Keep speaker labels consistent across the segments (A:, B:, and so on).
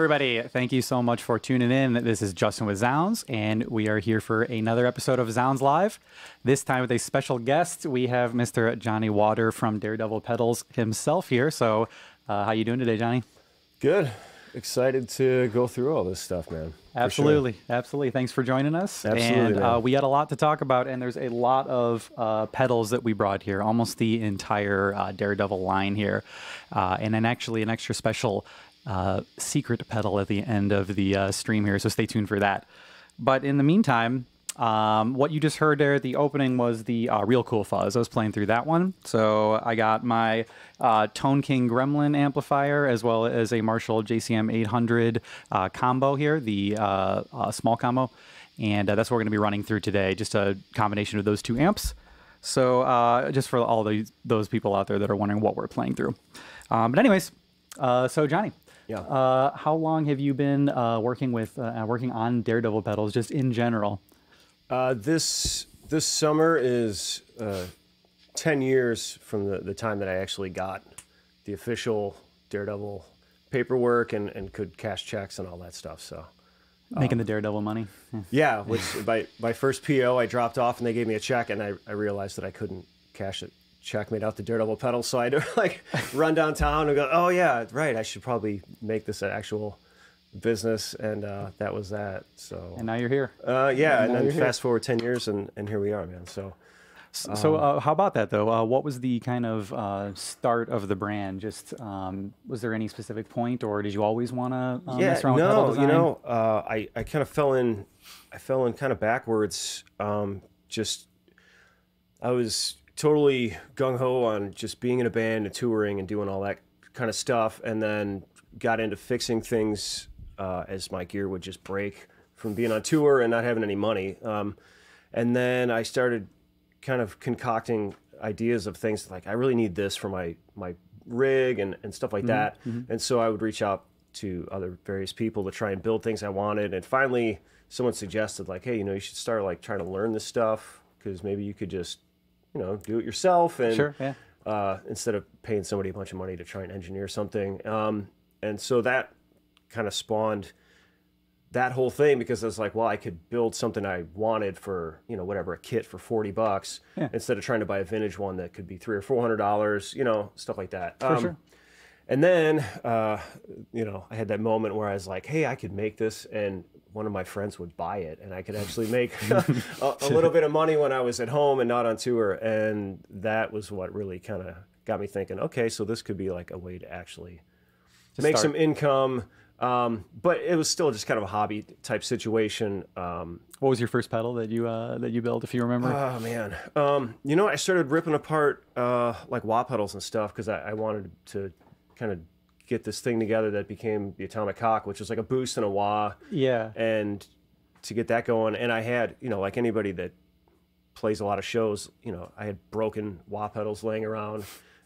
A: everybody. Thank you so much for tuning in. This is Justin with zZounds, and we are here for another episode of zZounds Live. This time with a special guest. We have Mr. Johnny Wator from Daredevil Pedals himself here. So how you doing today, Johnny?
B: Good. Excited to go through all this stuff, man.
A: Absolutely. Sure. Absolutely. Thanks for joining us.
B: Absolutely,
A: and we had a lot to talk about, and there's a lot of pedals that we brought here, almost the entire Daredevil line here. And then actually an extra special secret pedal at the end of the stream here, so stay tuned for that. But in the meantime, what you just heard there at the opening was the Real Cool fuzz. I was playing through that one. So I got my Tone King Gremlin amplifier as well as a Marshall JCM 800 combo here, the small combo. And that's what we're going to be running through today, just a combination of those two amps. So just for all those people out there that are wondering what we're playing through. But anyways, so Johnny.
B: Yeah.
A: How long have you been working on Daredevil pedals, just in general?
B: This summer is 10 years from the time that I actually got the official Daredevil paperwork and could cash checks and all that stuff. So
A: making the Daredevil money.
B: Yeah, which my first PO I dropped off and they gave me a check and I realized that I couldn't cash it. Check made out the Daredevil pedals, so I had to like run downtown and go, oh yeah, right, I should probably make this an actual business, and that was that. So
A: and now you're here.
B: Yeah, and then fast forward 10 years and here we are, man. So
A: how about that though? What was the kind of start of the brand? Just was there any specific point, or did you always want to mess around with pedal design?
B: You know, I kind of fell in kind of backwards. Just I was totally gung-ho on just being in a band and touring and doing all that kind of stuff, and then got into fixing things as my gear would just break from being on tour and not having any money. And then I started kind of concocting ideas of things like, I really need this for my rig and stuff like that. And so I would reach out to other various people to try and build things I wanted. And finally someone suggested like, hey, you should start like trying to learn this stuff, because maybe you could just do it yourself, and
A: sure, yeah.
B: Instead of paying somebody a bunch of money to try and engineer something. And so that kind of spawned that whole thing, because I was like, well, I could build something I wanted for, whatever, a kit for $40, instead of trying to buy a vintage one that could be $300 or $400, stuff like that.
A: For sure.
B: And then, I had that moment where I was like, hey, I could make this, and one of my friends would buy it, and I could actually make a little bit of money when I was at home and not on tour. And that was what really kind of got me thinking, okay, so this could be like a way to actually make some income. But it was still just kind of a hobby type situation.
A: What was your first pedal that you built, if you remember?
B: Oh man, I started ripping apart like wah pedals and stuff, because I wanted to kind of get this thing together that became the Atomic Cock, which was like a boost and a wah.
A: Yeah.
B: And to get that going, and I had, like anybody that plays a lot of shows, I had broken wah pedals laying around,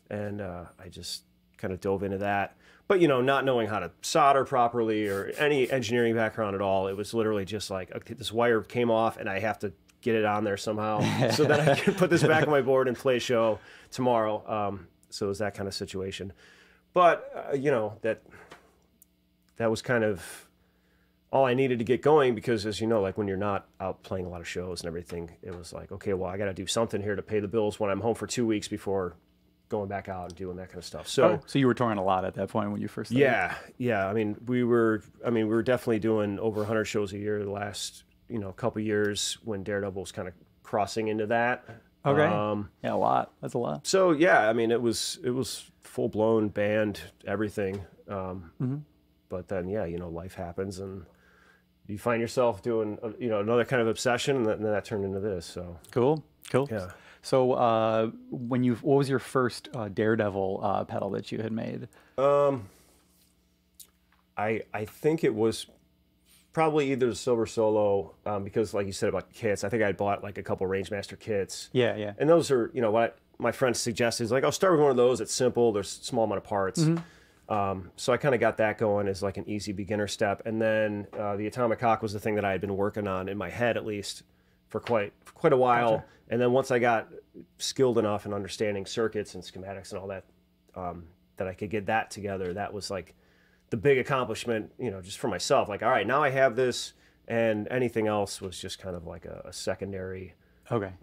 B: and I just kind of dove into that. But, not knowing how to solder properly or any engineering background at all, it was literally just like, okay, this wire came off and I have to get it on there somehow so that I can put this back on my board and play a show tomorrow. So it was that kind of situation. But, that was kind of all I needed to get going, because as you know, like when you're not out playing a lot of shows and everything, it was like, okay, well, I got to do something here to pay the bills when I'm home for 2 weeks before going back out and doing that kind of stuff. So
A: you were touring a lot at that point when you first started?
B: Yeah. I mean, we were definitely doing over 100 shows a year the last, couple years when Daredevil was kind of crossing into that.
A: Okay. Yeah, a lot. That's a lot.
B: So yeah, I mean, it was full blown band, everything. But then, life happens and you find yourself doing, another kind of obsession, and then that turned into this. So
A: cool.
B: Yeah.
A: So what was your first Daredevil pedal that you had made?
B: I think it was probably either the Silver Solo, because like you said about kits, I think I bought like a couple Rangemaster kits.
A: Yeah.
B: And those are, what my friend suggested is like, I'll start with one of those. It's simple. There's a small amount of parts. So I kind of got that going as like an easy beginner step. And then the Atomic Cock was the thing that I had been working on in my head, at least for quite a while. Gotcha. And then once I got skilled enough in understanding circuits and schematics and all that, that I could get that together, that was like the big accomplishment, you know, just for myself. Like, all right, now I have this, and anything else was just kind of like a secondary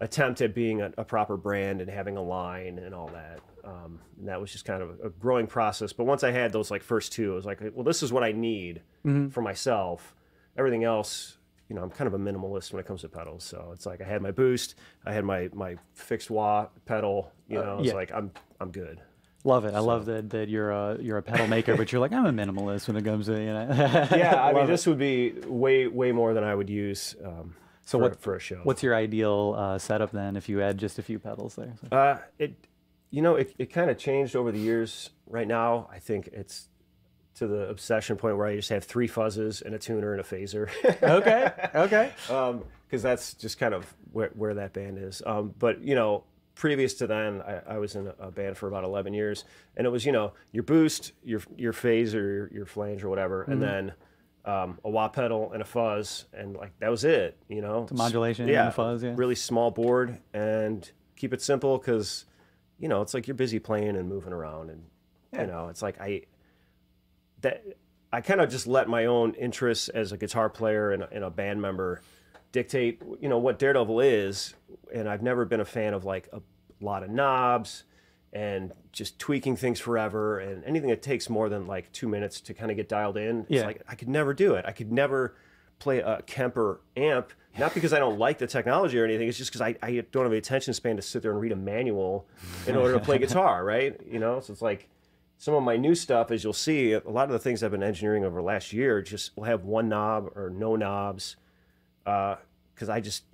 B: attempt at being a proper brand and having a line and all that. And that was just kind of a growing process. But once I had those like first two, I was like, well, this is what I need for myself. Everything else, you know, I'm kind of a minimalist when it comes to pedals. So it's like I had my boost, I had my fixed wah pedal. You know, it's like I'm good.
A: Love it. I love that you're a pedal maker, but you're like, I'm a minimalist when it comes to, you know.
B: Yeah, I mean, this would be way more than I would use for a show.
A: What's your ideal setup then if you add just a few pedals there? So.
B: It kind of changed over the years. Right now, I think it's to the obsession point where I just have 3 fuzzes and a tuner and a phaser.
A: Okay.
B: Because that's just kind of where that band is. But, you know, previous to then, I was in a band for about 11 years. And it was, you know, your boost, your phaser, your flange or whatever, and then a wah pedal and a fuzz. And, like, that was it, you know.
A: It's a modulation and a fuzz, yeah. Really
B: small board and keep it simple because, you know, it's like you're busy playing and moving around. And, you know, it's like I kind of just let my own interests as a guitar player and a band member dictate, you know, what Daredevil is. And I've never been a fan of like a lot of knobs and just tweaking things forever and anything that takes more than like 2 minutes to kind of get dialed in. It's like I could never do it. I could never play a Kemper amp, not because I don't like the technology or anything. It's just because I don't have the attention span to sit there and read a manual in order to play guitar, right? You know, so it's like some of my new stuff, as you'll see, a lot of the things I've been engineering over the last year just will have one knob or no knobs because I just,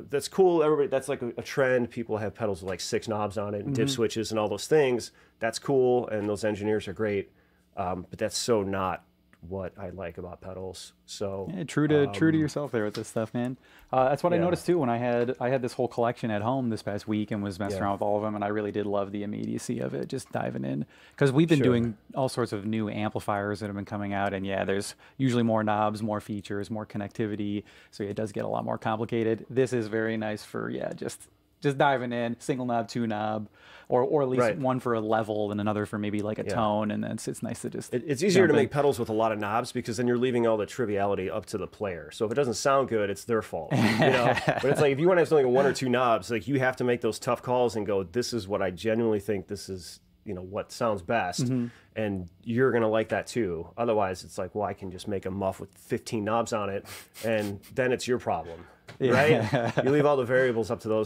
B: that's cool. Everybody, that's like a trend. People have pedals with like 6 knobs on it and dip switches and all those things. That's cool, and those engineers are great, but that's so not what I like about pedals. So
A: true to yourself there with this stuff, man. That's what I noticed too when I had this whole collection at home this past week and was messing around with all of them, and I really did love the immediacy of it, just diving in, because we've been doing all sorts of new amplifiers that have been coming out, and there's usually more knobs, more features, more connectivity, so it does get a lot more complicated. This is very nice for just diving in, single knob, 2 knob, or at least one for a level and another for maybe like a tone, and then it's nice to just.
B: It's easier to make pedals with a lot of knobs because then you're leaving all the triviality up to the player. So if it doesn't sound good, it's their fault, you know. But it's like if you want to have something with 1 or 2 knobs, like you have to make those tough calls and go, this is what I genuinely think this is, you know, what sounds best, and you're gonna like that too. Otherwise, it's like, well, I can just make a muff with 15 knobs on it, and then it's your problem. Right? You leave all the variables up to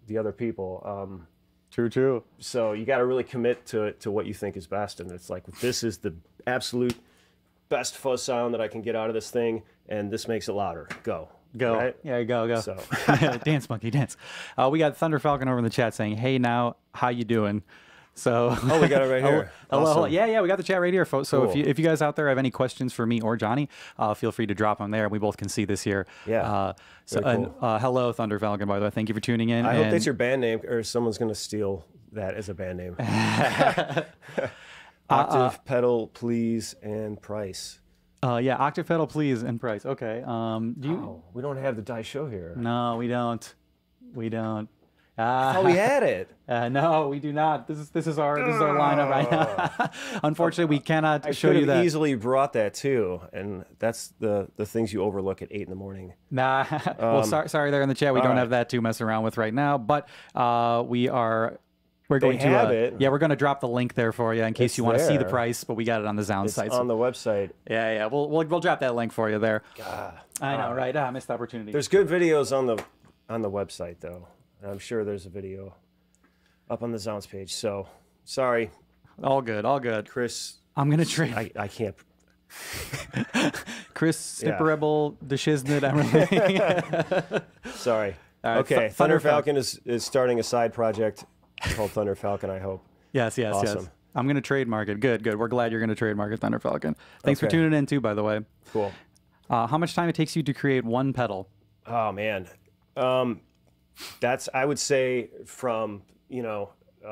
B: the other people.
A: True.
B: So you got to really commit to what you think is best, and it's like, this is the absolute best fuzz sound that I can get out of this thing, and this makes it louder. Go. Right?
A: Yeah, go. So dance, monkey, dance. We got Thunder Falcon over in the chat saying, "Hey, now, how you doing?" So
B: we got it right here.
A: Awesome. Yeah, we got the chat right here, folks. So if you guys out there have any questions for me or Johnny, feel free to drop them there. We both can see this here.
B: Yeah.
A: Cool. Hello, Thunder Falcon, by the way. Thank you for tuning in.
B: I hope that's your band name, or someone's going to steal that as a band name. Octave, pedal, please, and price.
A: Octave, pedal, please, and price. Okay.
B: We don't have the Die Show here.
A: No, we don't.
B: I thought we had it.
A: No, we do not. This is our lineup right now. Unfortunately, we cannot show you that.
B: I could have easily brought that too, and that's the things you overlook at 8 in the morning.
A: Nah. Well, sorry there in the chat. We don't have that to mess around with right now, but we're going to
B: have it.
A: Yeah, we're going to drop the link there for you in case you want to see the price, but we got it on the zZounds site.
B: It's on the website.
A: Yeah. We'll drop that link for you there.
B: God.
A: I know, right? Missed opportunity.
B: There's good videos on the website though. I'm sure there's a video up on the zZounds page. So, sorry.
A: All good.
B: Chris.
A: I'm going to trade.
B: I can't.
A: Chris, Snipper Rebel, the Shiznit, everything.
B: Sorry.
A: Right,
B: okay, Thunder Falcon is starting a side project called Thunder Falcon, I hope.
A: Yes.
B: Awesome.
A: I'm going to trademark it. Good. We're glad you're going to trademark it, Thunder Falcon. Thanks for tuning in, too, by the way.
B: Cool.
A: How much time it takes you to create one pedal?
B: Oh, man. That's, I would say, from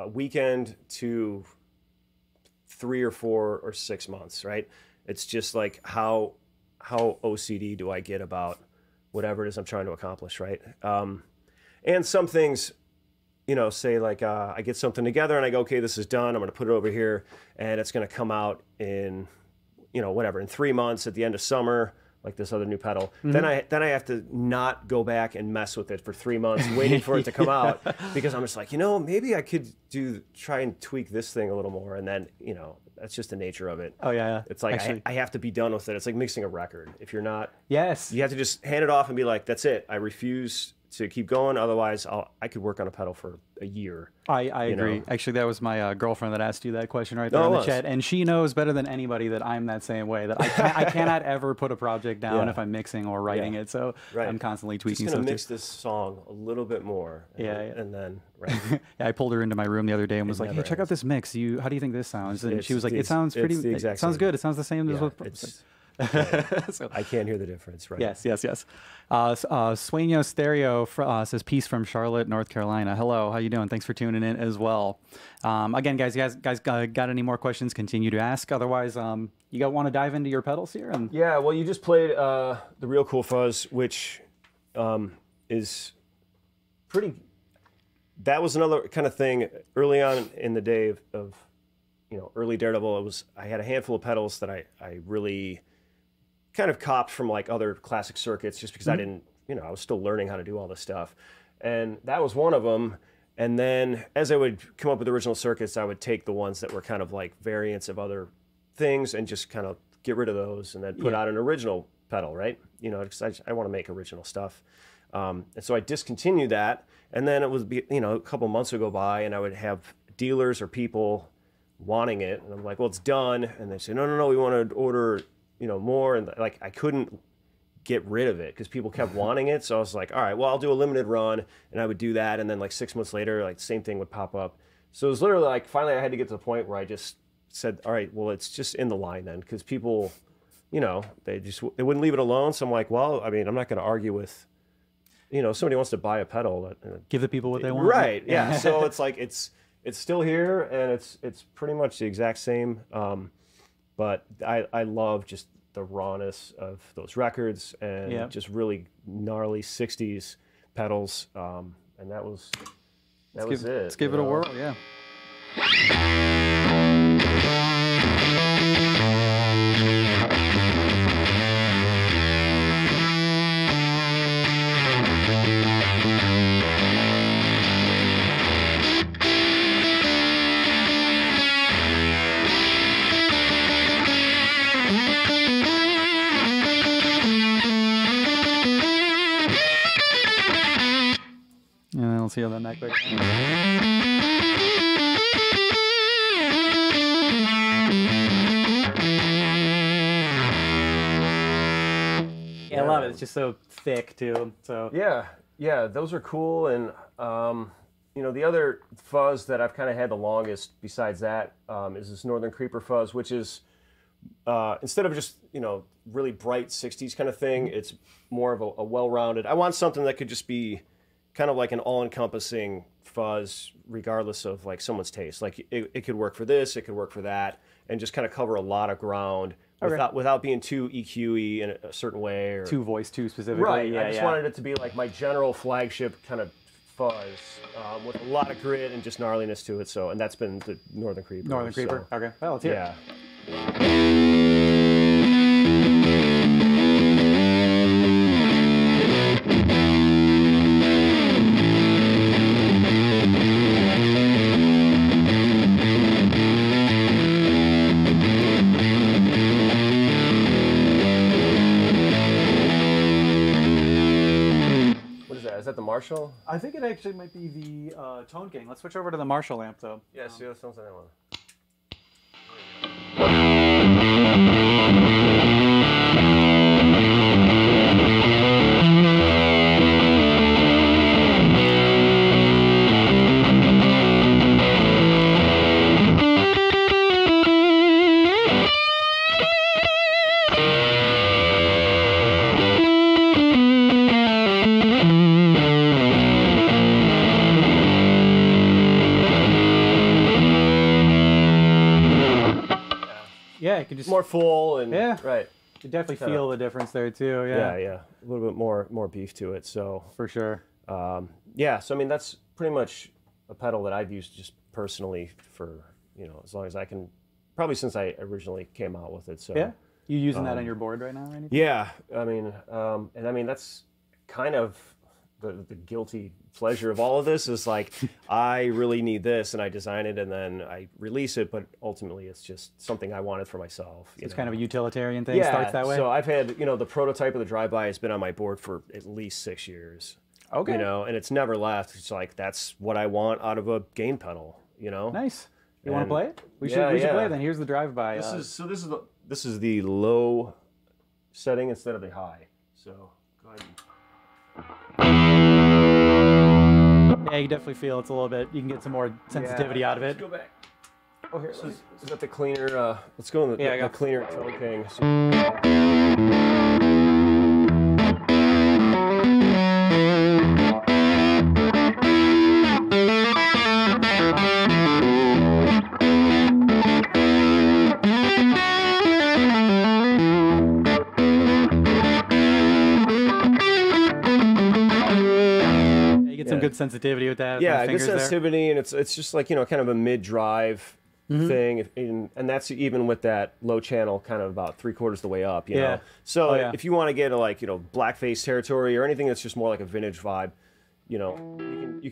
B: weekend to 3 or 4 or 6 months, right? It's just like how OCD do I get about whatever it is I'm trying to accomplish, right? And some things, say like I get something together and I go, okay, this is done. I'm going to put it over here, and it's going to come out in whatever, in 3 months at the end of summer, like this other new pedal, then I have to not go back and mess with it for 3 months waiting for it to come out, because I'm just like, maybe I could try and tweak this thing a little more, and then that's just the nature of it.
A: Oh yeah.
B: It's like I have to be done with it. It's like mixing a record. If you're not,
A: yes,
B: you have to just hand it off and be like, that's it. I refuse to keep going. Otherwise, I could work on a pedal for a year.
A: I agree. Actually, that was my girlfriend that asked you that question right there in the chat, and she knows better than anybody that I'm that same way. That I cannot ever put a project down if I'm mixing or writing it. So I'm constantly tweaking.
B: Just gonna mix this song a little bit more. And then
A: I pulled her into my room the other day and was like, "Hey, check out this mix. How do you think this sounds?" And she was like, "It sounds pretty. It sounds good. It sounds the same as what."
B: So, I can't hear the difference, right?
A: Yes. Sueño Stereo says, peace from Charlotte, North Carolina. Hello, how you doing? Thanks for tuning in as well. Again, guys got any more questions? Continue to ask. Otherwise, you want to dive into your pedals here?
B: Yeah, well, you just played the Real Cool Fuzz, which is pretty. That was another kind of thing early on in the day of early Daredevil. I had a handful of pedals that I really kind of copped from like other classic circuits, just because I didn't, I was still learning how to do all this stuff. And that was one of them. And then as I would come up with original circuits, I would take the ones that were kind of like variants of other things and just kind of get rid of those and then put out an original pedal, right? Because I want to make original stuff. And so I discontinued that. And then it would be, a couple months would go by and I would have dealers or people wanting it. And I'm like, well, it's done. And they say, no, we want to order more, and like I couldn't get rid of it because people kept wanting it. So I was like, all right, well, I'll do a limited run, and I would do that, and then like 6 months later, like the same thing would pop up. So it was literally like finally I had to get to the point where I just said, all right, well, it's just in the line then, because people, they wouldn't leave it alone. So I'm like, well, I mean, I'm not going to argue with, somebody wants to buy a pedal,
A: give the people what they want,
B: right? Yeah. So it's like it's still here, and it's pretty much the exact same. But I love just the rawness of those records and just really gnarly 60s pedals. And that was it.
A: Let's give it a whirl, yeah. See how that neck goes. Yeah, I love it. It's just so thick too. So
B: yeah, those are cool. And the other fuzz that I've kind of had the longest besides that is this Northern Creeper fuzz, which is instead of just really bright 60s kind of thing, it's more of a well-rounded. I want something that could just be kind of like an all-encompassing fuzz, regardless of like someone's taste. Like it could work for this, it could work for that, and just kind of cover a lot of ground without being too EQ-y in a certain way, or
A: too voice too specifically.
B: Right. Yeah, I just wanted it to be like my general flagship kind of fuzz with a lot of grit and just gnarliness to it. So, and that's been the Northern Creeper.
A: Northern Creeper. Okay. Well, let's hear it.
B: Marshall?
A: I think it actually might be the Tone King. Let's switch over to the Marshall amp, though.
B: Yeah, see, that sounds like that one.
A: Yeah, you can just
B: more full and
A: right. You definitely feel the difference there too.
B: Yeah, a little bit more beef to it. So
A: for sure.
B: Yeah, so I mean that's pretty much a pedal that I've used just personally for as long as I can probably since I originally came out with it. So
A: Yeah. You using that on your board right now or anything?
B: yeah, I mean, and I mean that's kind of the guilty pleasure of all of this is like I really need this, and I design it and then I release it, but ultimately it's just something I wanted for myself.
A: It's kind of a utilitarian thing.
B: Yeah,
A: Starts that way.
B: so I've had the prototype of the drive-by has been on my board for at least 6 years.
A: Okay.
B: And it's never left. It's like that's what I want out of a gain pedal.
A: Nice. You want to play it? We should play it then. Here's the drive-by.
B: This is the low setting instead of the high. So go ahead.
A: Yeah, you definitely feel it's a little bit. You can get some more sensitivity out of it.
B: Let's go back. Oh, here. Is that the cleaner? Let's go in the cleaner Tone King.
A: Good sensitivity with that.
B: Yeah, good sensitivity, and it's just like kind of a mid-drive thing, and that's even with that low channel, kind of about 3/4 the way up. You know, so if you want to get to like blackface territory or anything that's just more like a vintage vibe, you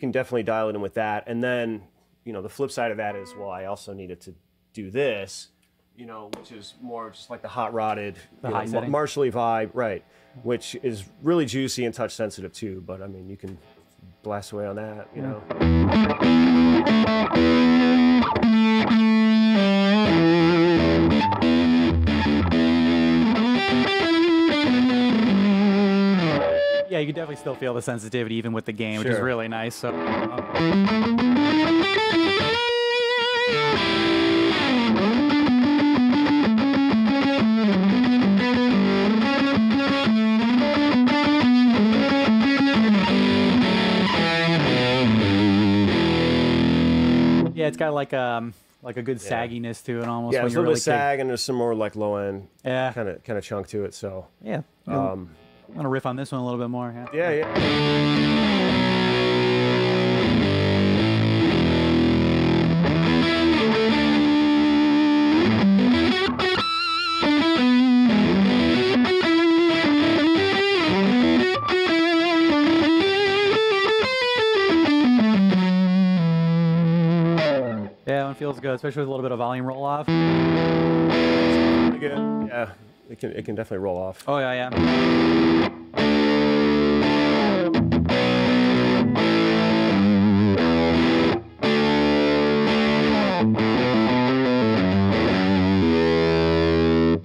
B: can definitely dial it in with that. And then the flip side of that is, well, I also needed to do this, which is more just like the hot rodded, Marshally vibe, right? Which is really juicy and touch sensitive too. But I mean, you can blast away on that,
A: Yeah, you can definitely still feel the sensitivity even with the gain, which is really nice. So. Yeah, it's got like a good sagginess to it almost.
B: Yeah, there's a little bit of sag, and there's some more like low end kind of chunk to it. So
A: yeah, I'm gonna riff on this one a little bit more.
B: Yeah.
A: Yeah, one feels good, especially with a little bit of volume roll off.
B: Pretty good. Yeah, it can definitely roll off.
A: Oh yeah.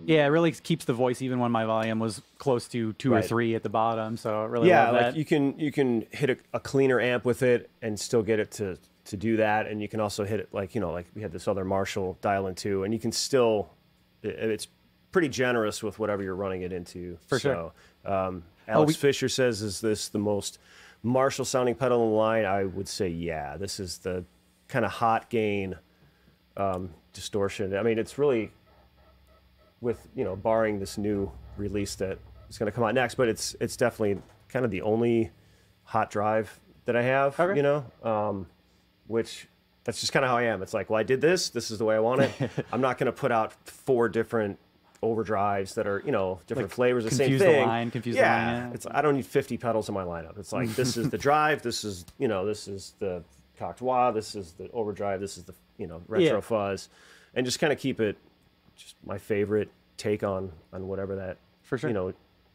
A: Yeah, it really keeps the voice even when my volume was close to 2 or 3 at the bottom. So I really love that.
B: Like you can hit a cleaner amp with it and still get it to do that, and you can also hit it like like we had this other Marshall dial in too, and you can still it's pretty generous with whatever you're running it into.
A: For sure.
B: Alex Fisher says, is this the most Marshall sounding pedal in the line? I would say yeah. This is the kind of hot gain distortion. I mean, it's really with barring this new release that is going to come out next, but it's definitely kind of the only hot drive that I have. Okay. Which that's just kind of how I am. It's like, well, I did this. This is the way I want it. I'm not going to put out 4 different overdrives that are different flavors. The same thing.
A: Confuse the line.
B: It's I don't need 50 pedals in my lineup. It's like this is the drive. This is this is the Cocteau. This is the overdrive. This is the retro fuzz, and just kind of keep it just my favorite take on whatever that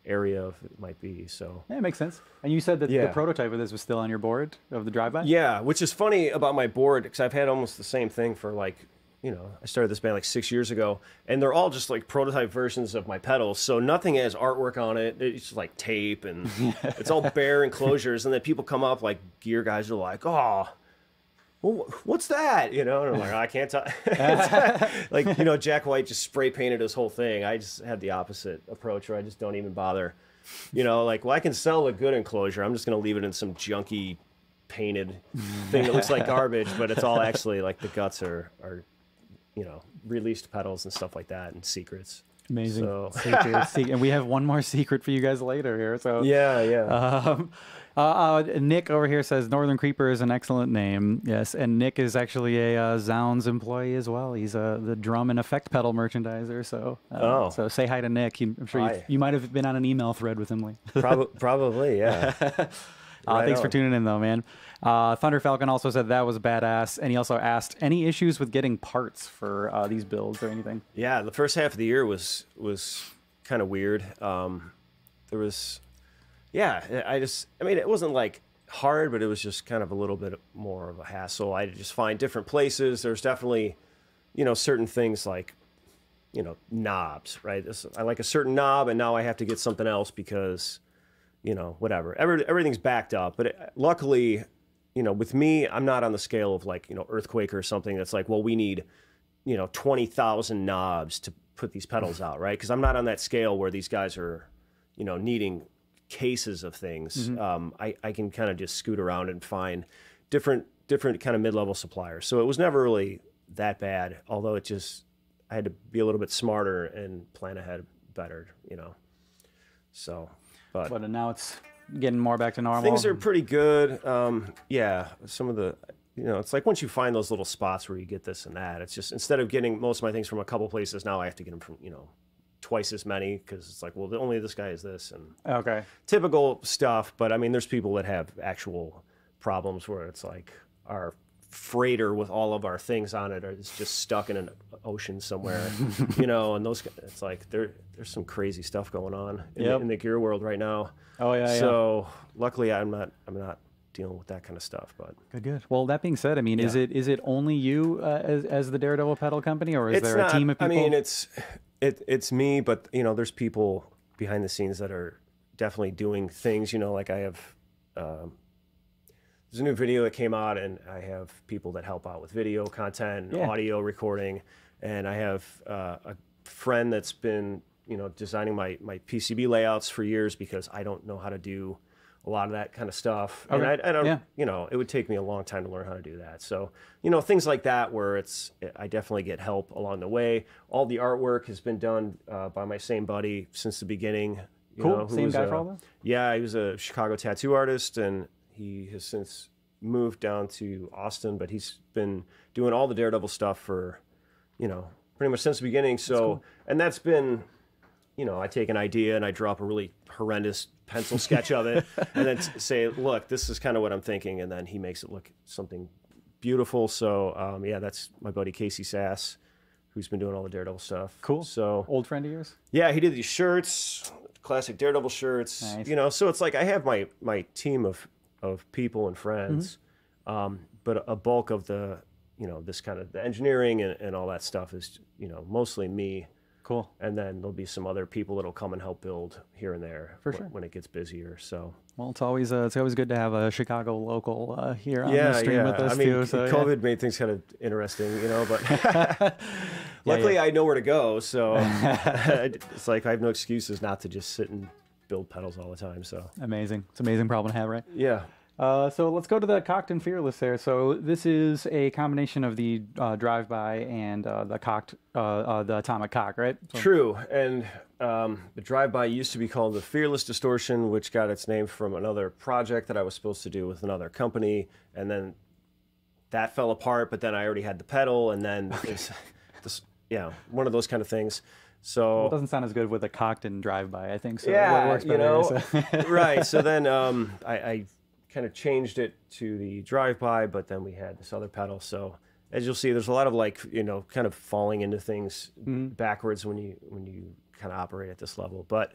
B: area of it might be. So
A: yeah, it makes sense. And you said that the prototype of this was still on your board of the drive-by?
B: Yeah, which is funny about my board because I've had almost the same thing for like I started this band like 6 years ago, and they're all just like prototype versions of my pedals. So nothing has artwork on it. It's just like tape, and it's all bare enclosures. And then people come up, like gear guys are like, "Oh, well, what's that?" And I'm like, I can't tell. Like Jack White just spray painted his whole thing. I just had the opposite approach, where I just don't even bother. Like, well, I can sell a good enclosure. I'm just gonna leave it in some junky painted thing that looks like garbage, but it's all actually like the guts are released pedals and stuff like that, and secrets.
A: Amazing.
B: So
A: And we have one more secret for you guys later here. So
B: yeah.
A: Nick over here says Northern Creeper is an excellent name. Yes, and Nick is actually a zZounds employee as well. He's the drum and effect pedal merchandiser. So so say hi to Nick. I'm sure you might have been on an email thread with him.
B: Probably, yeah.
A: Thanks for tuning in, though, man. Thunder Falcon also said that was badass, and he also asked any issues with getting parts for these builds or anything.
B: Yeah, the first half of the year was kind of weird. There was, I mean, it wasn't like hard, but it was just kind of a little bit more of a hassle. I had to just find different places. There's definitely, certain things like, knobs, right? I like a certain knob, and now I have to get something else because, whatever. Everything's backed up, but luckily, with me, I'm not on the scale of like, Earthquake or something that's like, well, we need, 20,000 knobs to put these pedals out, right? Because I'm not on that scale where these guys are, needing cases of things. I can kind of just scoot around and find different kind of mid-level suppliers. So it was never really that bad, although I had to be a little bit smarter and plan ahead better, So, but
A: now it's getting more back to normal.
B: Things are pretty good. Some of the, it's like once you find those little spots where you get this and that, it's just instead of getting most of my things from a couple places, now I have to get them from, twice as many because it's like, well, only this guy is this and typical stuff. But I mean, there's people that have actual problems where it's like our freighter with all of our things on it is just stuck in an ocean somewhere, and those, it's like there's some crazy stuff going on in the gear world right now. So luckily I'm not dealing with that kind of stuff, but
A: good. Well, that being said, I mean, is it only you as the Daredevil pedal company, or is there a team of people? I
B: mean, it's me, but there's people behind the scenes that are definitely doing things, like I have there's a new video that came out, and I have people that help out with video content, audio recording, and I have a friend that's been, designing my PCB layouts for years because I don't know how to do a lot of that kind of stuff. And I don't, it would take me a long time to learn how to do that. So, things like that where I definitely get help along the way. All the artwork has been done by my same buddy since the beginning.
A: Cool. Same guy for all that?
B: Yeah, he was a Chicago tattoo artist, and he has since moved down to Austin, but he's been doing all the Daredevil stuff for, pretty much since the beginning. So, cool. And that's been, I take an idea and I drop a really horrendous pencil sketch of it and then say, look, this is kind of what I'm thinking. And then he makes it look something beautiful. So, that's my buddy Casey Sass, who's been doing all the Daredevil stuff.
A: Cool.
B: So,
A: old friend of yours?
B: Yeah, he did these shirts, classic Daredevil shirts. Nice. So it's like I have my team of people and friends, but a bulk of the, this kind of the engineering and all that stuff is, mostly me.
A: Cool.
B: And then there'll be some other people that'll come and help build here and there when it gets busier. So, well,
A: it's always good to have a Chicago local here on the stream with us too. So
B: COVID made things kind of interesting, but luckily I know where to go. So it's like I have no excuses not to just sit and build pedals all the time. So
A: amazing. It's an amazing problem to have, right?
B: Yeah.
A: So let's go to the Cocked and Fearless there. So this is a combination of the drive-by and the cocked, the atomic cock, right? So.
B: True. And the drive-by used to be called the Fearless Distortion, which got its name from another project that I was supposed to do with another company. And then that fell apart, but then I already had the pedal, and then one of those kind of things. So
A: it doesn't sound as good with a cocked and drive-by, I think. So
B: yeah,
A: it works better,
B: right. So then I kind of changed it to the drive-by, but then we had this other pedal. So as you'll see, there's a lot of kind of falling into things backwards when you kind of operate at this level. But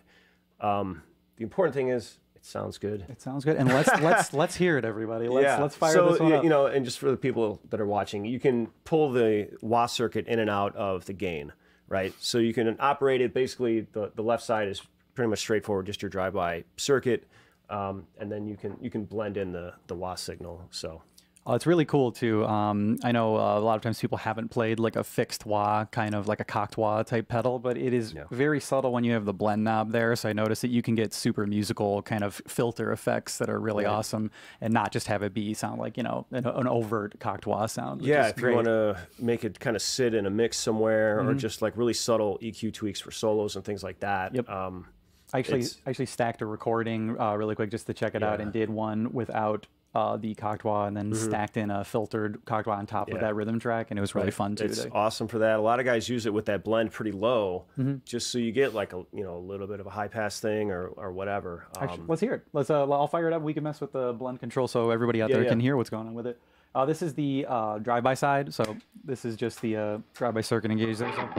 B: the important thing is it sounds good.
A: It sounds good, and let's hear it, everybody. Let's fire this one up.
B: And just for the people that are watching, you can pull the wah circuit in and out of the gain, right? So you can operate it. Basically, the left side is pretty much straightforward, just your drive-by circuit. And then you can blend in the wah signal. So
A: Oh, it's really cool too. I know a lot of times people haven't played like a fixed wah, kind of like a cocked wah type pedal, but it is very subtle when you have the blend knob there. So I noticed that you can get super musical kind of filter effects that are really awesome, and not just have it sound like, you know, an overt cocked wah sound.
B: Yeah, if you want to make it kind of sit in a mix somewhere, or just like really subtle EQ tweaks for solos and things like that.
A: Yep. I actually stacked a recording really quick just to check it out, and did one without the cocked wah, and then stacked in a filtered cocked wah on top of that rhythm track, and it was really fun too.
B: It's awesome for that. A lot of guys use it with that blend pretty low, just so you get like a little bit of a high pass thing or whatever.
A: Actually, let's hear it. Let's I'll fire it up. We can mess with the blend control so everybody out there can hear what's going on with it. This is the drive-by side, so this is just the drive-by circuit engaged there. So.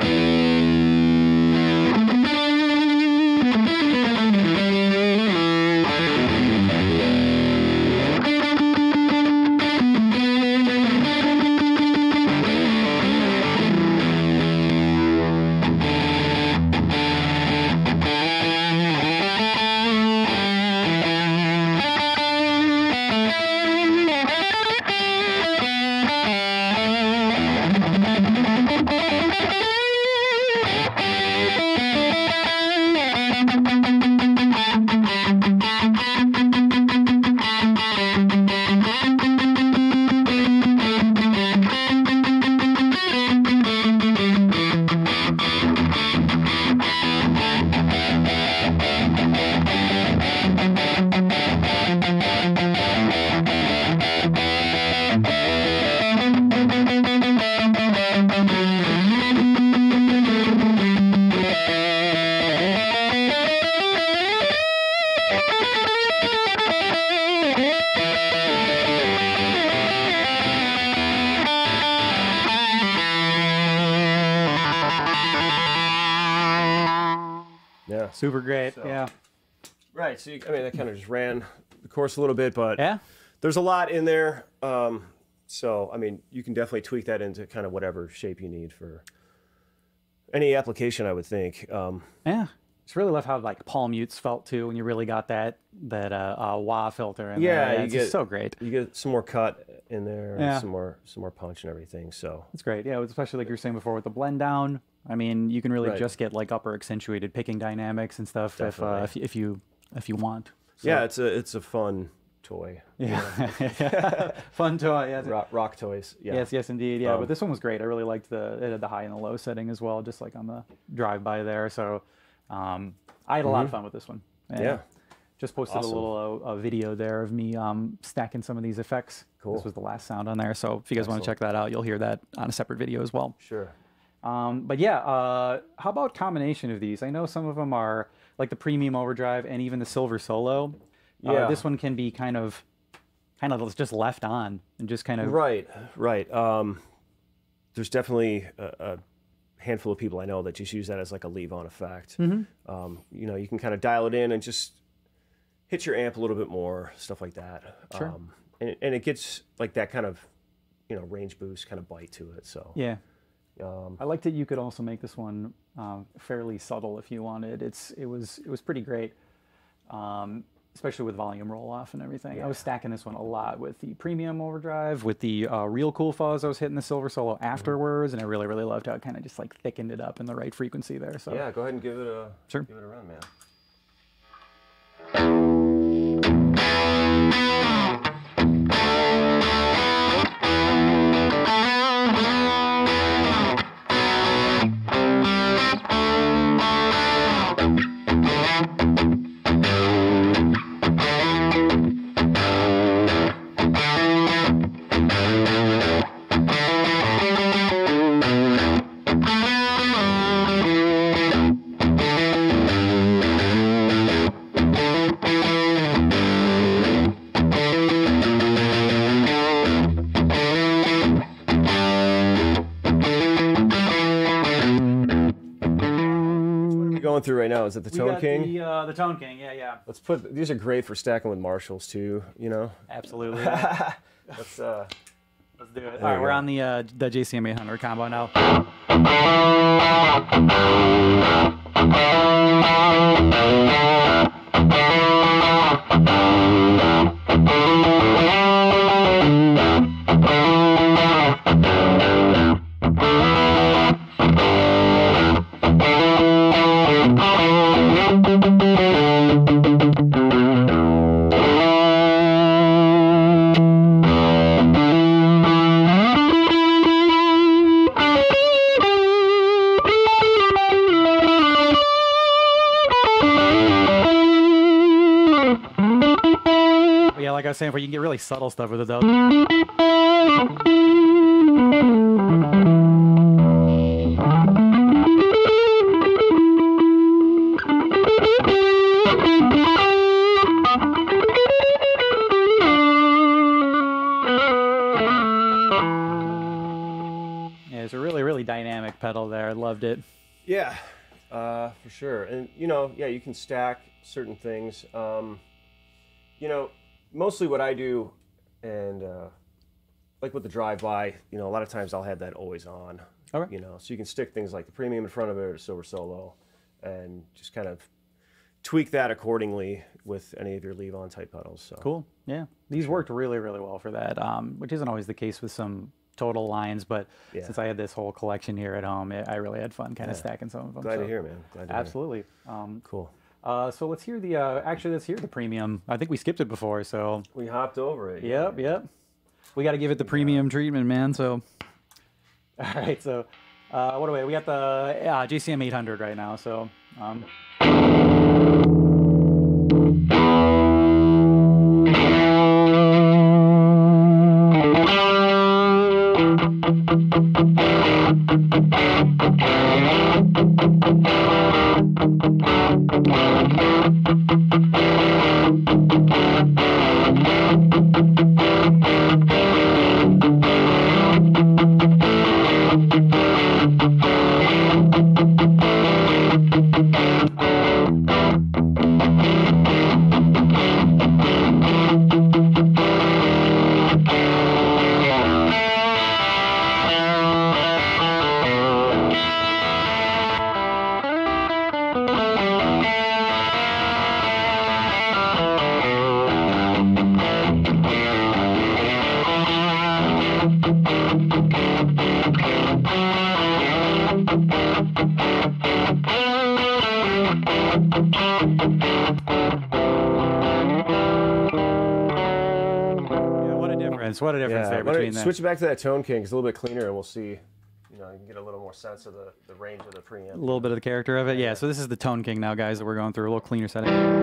A: Super great, yeah.
B: Right, so I mean, that kind of just ran the course a little bit, but there's a lot in there. So, I mean, you can definitely tweak that into kind of whatever shape you need for any application, I would think.
A: Yeah, it's really love how like palm mutes felt too when you really got that wah filter in there. Yeah, it's just so great.
B: You get some more cut in there, and some more punch and everything. So
A: it's great. Yeah, especially like you were saying before with the blend down. I mean, you can really just get like upper accentuated picking dynamics and stuff if you want. So.
B: Yeah, it's a fun toy.
A: Yeah, fun toy. Yeah,
B: rock toys. Yeah.
A: Yes, indeed. Yeah, but this one was great. I really liked it had the high and the low setting as well, just like on the drive-by there. So I had a lot of fun with this one. And just posted a little video there of me stacking some of these effects. Cool. This was the last sound on there. So if you guys want to check that out, you'll hear that on a separate video as well.
B: Sure.
A: But yeah, how about combination of these? I know some of them are like the premium overdrive and even the silver solo. Yeah. This one can be kind of just left on and just kind of
B: right. There's definitely a handful of people I know that just use that as like a leave-on effect. You know, you can kind of dial it in and just hit your amp a little bit more, stuff like that.
A: Sure.
B: And it gets like that kind of, you know, range boost kind of bite to it. So
A: yeah. I liked that you could also make this one fairly subtle if you wanted. It was pretty great, especially with volume roll off and everything. I was stacking this one a lot with the premium overdrive, with the Real Cool fuzz. I was hitting the silver solo afterwards, and I really loved how it kind of just like thickened it up in the right frequency there. So
B: yeah, go ahead and give it a
A: give
B: it a run, man. Through right now, is it the Tone King?
A: The Tone King, yeah.
B: Let's put these are great for stacking with Marshalls too, you know.
A: Absolutely. Yeah.
B: Let's
A: do it. All right, we're on the JCM 800 combo now. was saying, but you can get really subtle stuff with it though. Yeah, it's a really, really dynamic pedal there. I loved it.
B: Yeah, for sure. And, you know, yeah, you can stack certain things. You know, mostly what I do, and like with the drive-by, you know, a lot of times I'll have that always on.
A: Okay.
B: You know, so you can stick things like the premium in front of it or silver solo and just kind of tweak that accordingly with any of your leave-on type pedals. So.
A: Cool. Yeah. These worked really, really well for that, which isn't always the case with some total lines, but since I had this whole collection here at home, I really had fun kind of stacking some of them.
B: Glad to hear, man. Glad to hear.
A: Absolutely.
B: Cool.
A: So let's hear the, actually let's hear the premium. I think we skipped it before, so.
B: We hopped over it.
A: Yep, yep. We got to give it the premium treatment, man, so. All right, so what do we got the JCM 800 right now, so. What a difference there between that.
B: Switch back to that Tone King. It's a little bit cleaner, and we'll see. You know, you can get a little more sense of the range of the preamp.
A: A little bit of the character of it. Yeah, so this is the Tone King now, guys, that we're going through. A little cleaner setting.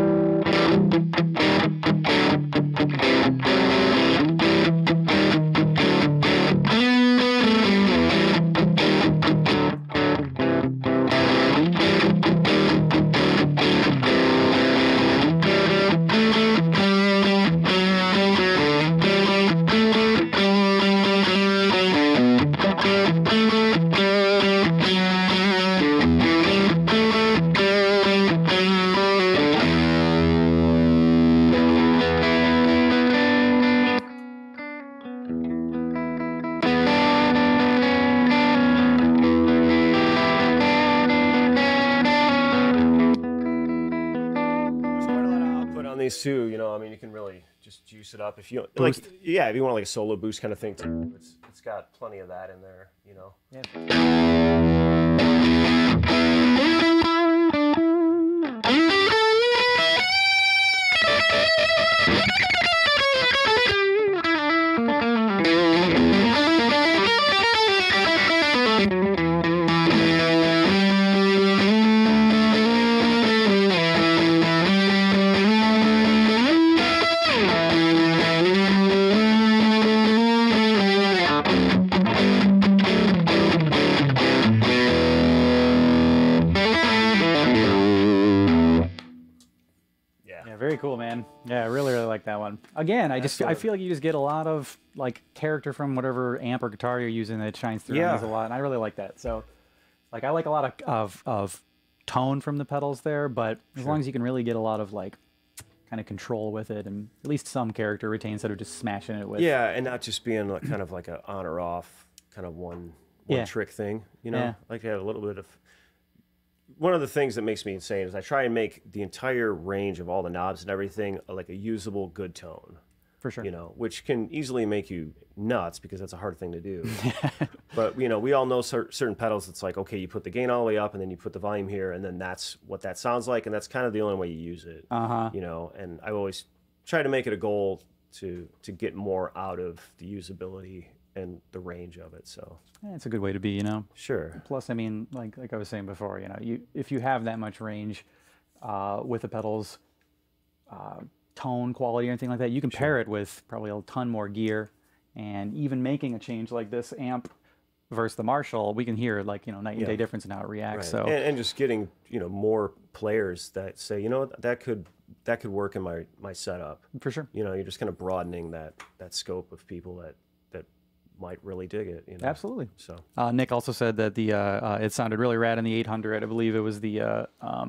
B: These two, you know, I mean, you can really just juice it up if you like. Yeah, if you want like a solo boost kind of thing too, it's got plenty of that in there, you know.
A: Very cool, man. Yeah, I really, really like that one. Again, I feel like you just get a lot of like character from whatever amp or guitar you're using that shines through on these a lot, and I really like that. So, like, I like a lot of tone from the pedals there, but as long as you can really get a lot of like kind of control with it, and at least some character retained instead of just smashing it with.
B: Yeah, and not just being like, kind of like a on or off kind of one trick thing, you know.
A: Yeah.
B: Like to have a little bit of. One of the things that makes me insane is I try and make the entire range of all the knobs and everything like a usable good tone.
A: For sure.
B: You know, which can easily make you nuts because that's a hard thing to do. But, you know, we all know certain pedals, it's like, okay, you put the gain all the way up and then you put the volume here and then that's what that sounds like. And that's kind of the only way you use it, you know, and I always try to make it a goal to get more out of the usability and the range of it. So
A: yeah, it's a good way to be, you know.
B: Sure.
A: Plus, I mean, like I was saying before, you know, if you have that much range with the pedals, tone quality or anything like that. You can pair it with probably a ton more gear, and even making a change like this amp versus the Marshall, we can hear like, you know, night and day difference in how it reacts.
B: Right.
A: So
B: and just getting, you know, more players that say, you know what, that could work in my setup.
A: for sure.
B: You know, you're just kind of broadening that scope of people that might really dig it. You know?
A: Absolutely.
B: So
A: Nick also said that the it sounded really rad in the 800. I believe it was the I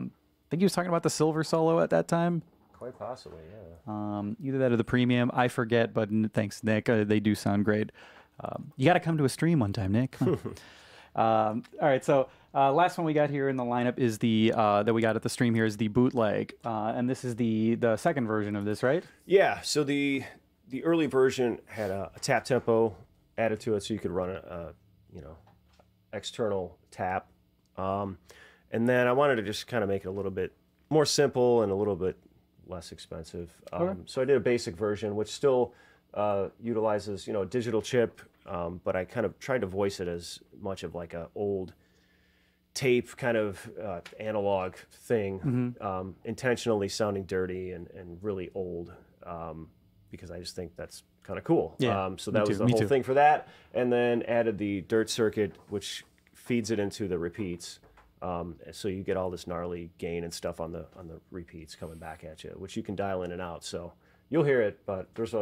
A: think he was talking about the silver solo at that time.
B: quite possibly, yeah.
A: Either that or the premium. I forget, but thanks, Nick. They do sound great. You got to come to a stream one time, Nick. Come on. All right, so last one we got here in the lineup is the that we got at the stream here is the bootleg, and this is the second version of this, right?
B: Yeah. So the early version had a tap tempo added to it, so you could run a you know, external tap, and then I wanted to just kind of make it a little bit more simple and a little bit less expensive. So I did a basic version, which still utilizes, you know, a digital chip, but I kind of tried to voice it as much of like a old tape kind of analog thing, intentionally sounding dirty and really old, because I just think that's kind of cool.
A: Yeah,
B: so that was the whole thing for that, and then added the dirt circuit, which feeds it into the repeats. So you get all this gnarly gain and stuff on the repeats coming back at you, which you can dial in and out. So you'll hear it, but there's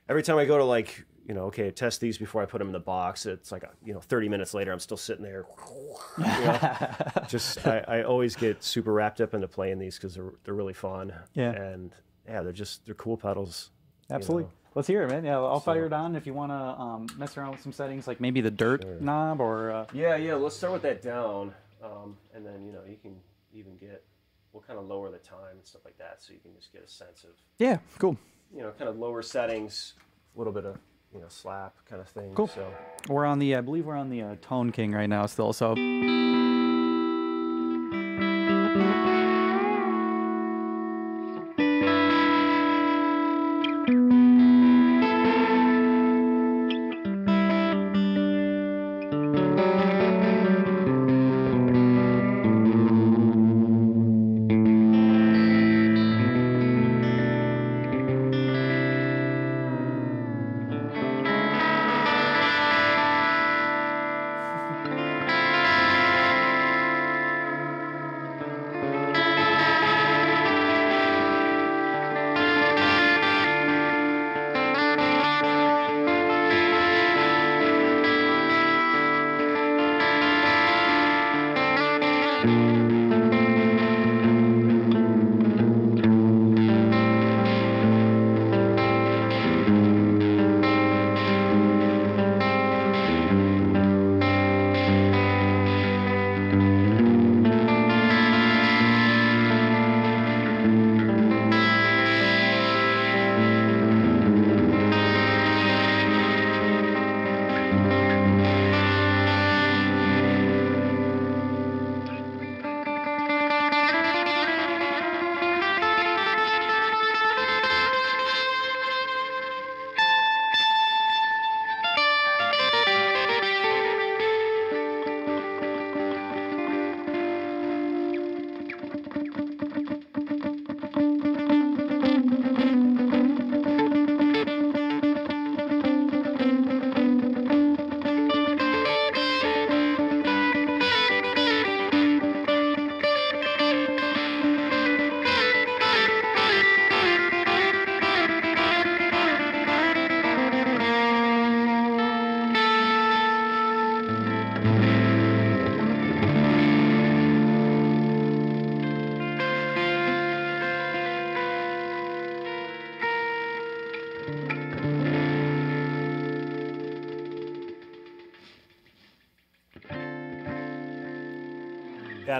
B: every time I go to, like, you know, okay, test these before I put them in the box, it's like, you know, 30 minutes later, I'm still sitting there. You know? Just I always get super wrapped up into playing these because they're really fun.
A: Yeah.
B: And yeah, they're cool pedals.
A: Absolutely.
B: You know?
A: Let's hear it, man. Yeah, I'll fire it on if you want to mess around with some settings, like maybe the dirt knob or.
B: Yeah. Let's start with that down, and then, you know, you can even we'll kind of lower the time and stuff like that, so you can just get a sense of.
A: Yeah. Cool.
B: You know, kind of lower settings, a little bit of, you know, slap kind of thing.
A: Cool.
B: So
A: We're on the, I believe we're on the Tone King right now still. So.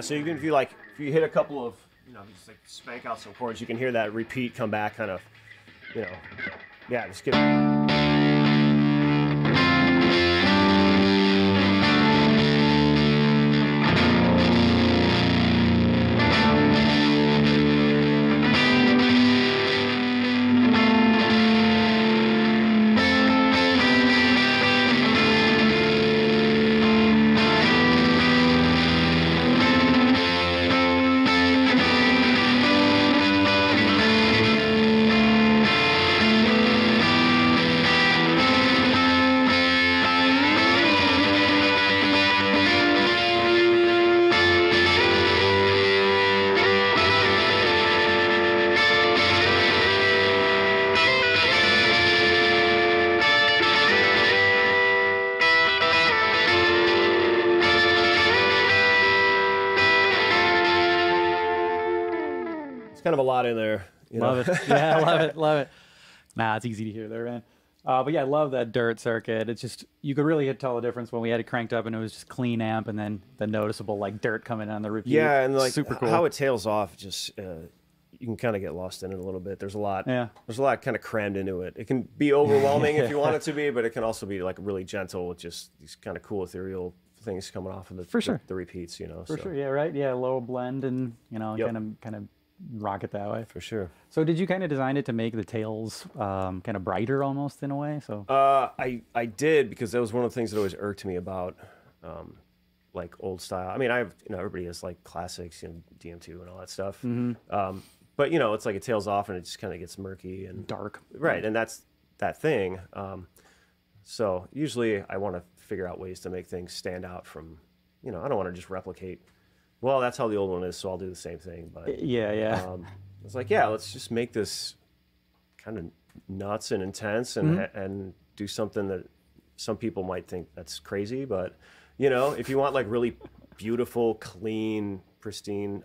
B: yeah, so even if you hit a couple of, you know, just like spank out some chords, you can hear that repeat come back, kind of, you know, yeah, just get. It's kind of a lot in there. You
A: Love
B: know?
A: it. Yeah, love it. Love it. Nah, it's easy to hear there, man. But yeah, I love that dirt circuit. It's just, you could really tell the difference when we had it cranked up and it was just clean amp, and then the noticeable like dirt coming on the repeat.
B: Yeah, and like
A: super cool.
B: how it tails off, just you can kind of get lost in it a little bit. There's a lot.
A: Yeah.
B: There's a lot kind of crammed into it. It can be overwhelming if you want it to be, but it can also be like really gentle with just these kind of cool ethereal things coming off of the repeats. You know.
A: For sure. Yeah. Right. Yeah. Low blend and kind of rock it that way.
B: For sure.
A: So did you kind of design it to make the tails kind of brighter almost in a way? So
B: I did, because that was one of the things that always irked me about like old style. I mean, everybody has like classics, DM2 and all that stuff. But it's like it tails off and it just kind of gets murky and
A: dark.
B: Right, and that's that thing. So usually I want to figure out ways to make things stand out from, I don't want to just replicate. Well, that's how the old one is, so I'll do the same thing. But
A: yeah.
B: It's like, yeah, let's just make this kind of nuts and intense and do something that some people might think that's crazy. But, if you want like really beautiful, clean, pristine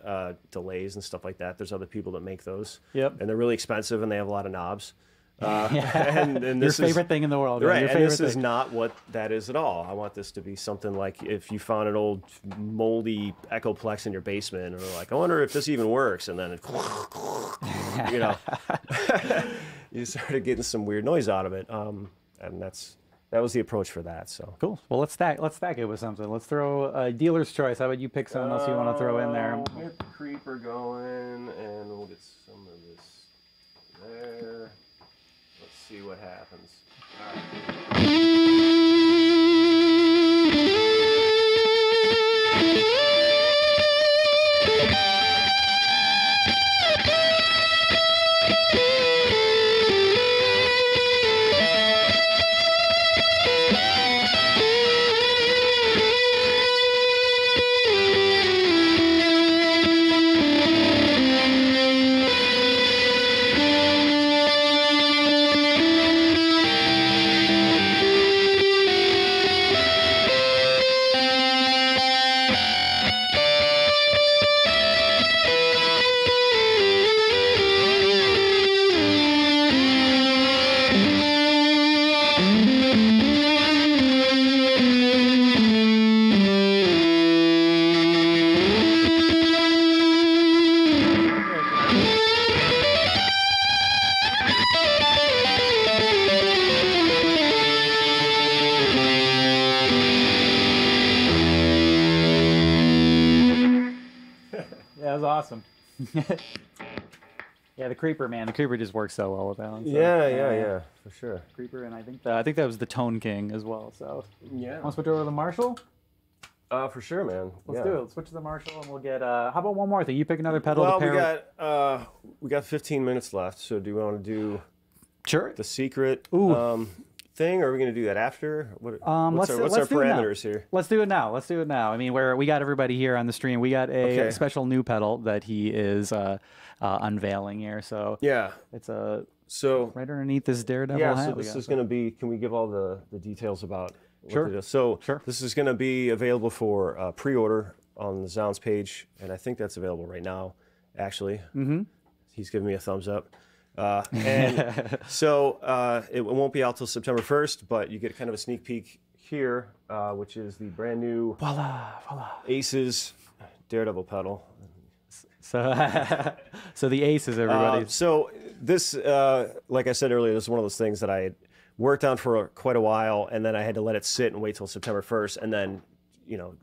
B: delays and stuff like that, there's other people that make those.
A: Yep.
B: And they're really expensive and they have a lot of knobs.
A: And this your favorite thing in the world,
B: right?
A: Your
B: and this
A: thing.
B: Is not what that is at all. I want this to be something like if you found an old moldy Echoplex in your basement, and like, I wonder if this even works, and then it, you started getting some weird noise out of it, and that was the approach for that. So
A: cool. Well, let's stack it with something. Let's throw a dealer's choice. How about you pick something else you want to throw in there?
B: We'll get the creeper going, and we'll get some of this there. Let's see what happens. All
A: Awesome. Yeah, the creeper, man. The creeper just works so well with that one. So,
B: yeah, for sure.
A: Creeper, and I think that was the Tone King as well. So
B: yeah.
A: Want to switch over to the Marshall?
B: For sure, man.
A: Let's do it. Let's switch to the Marshall, and we'll get. How about one more thing? You pick another pedal.
B: Well,
A: to pair
B: we got 15 minutes left. So do you want to do
A: the
B: secret?
A: Ooh.
B: Thing, or are we going to do that after? What's our
A: let's
B: parameters here?
A: Let's do it now. I mean, we got everybody here on the stream. We got a special new pedal that he is unveiling here. So
B: yeah,
A: it's right underneath this Daredevil hat.
B: So this is going to be. Can we give all the details about?
A: Sure.
B: What it is? So this is going to be available for pre-order on the zZounds page, and I think that's available right now. Actually, he's giving me a thumbs up. And so it won't be out till September 1st, but you get kind of a sneak peek here, which is the brand new Aces Daredevil pedal.
A: So the Aces, everybody.
B: So this, like I said earlier, this is one of those things that I had worked on for quite a while, and then I had to let it sit and wait till September 1st, and then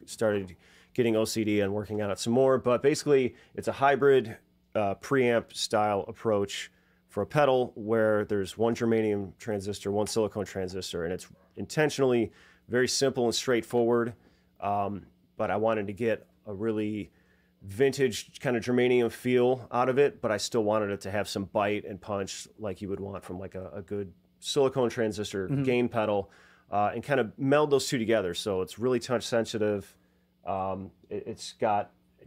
B: started getting OCD and working on it some more. But basically, it's a hybrid preamp style approach for a pedal where there's one germanium transistor, one silicone transistor, and it's intentionally very simple and straightforward. But I wanted to get a really vintage kind of germanium feel out of it, but I still wanted it to have some bite and punch like you would want from like a good silicone transistor gain pedal, and kind of meld those two together. So it's really touch sensitive. It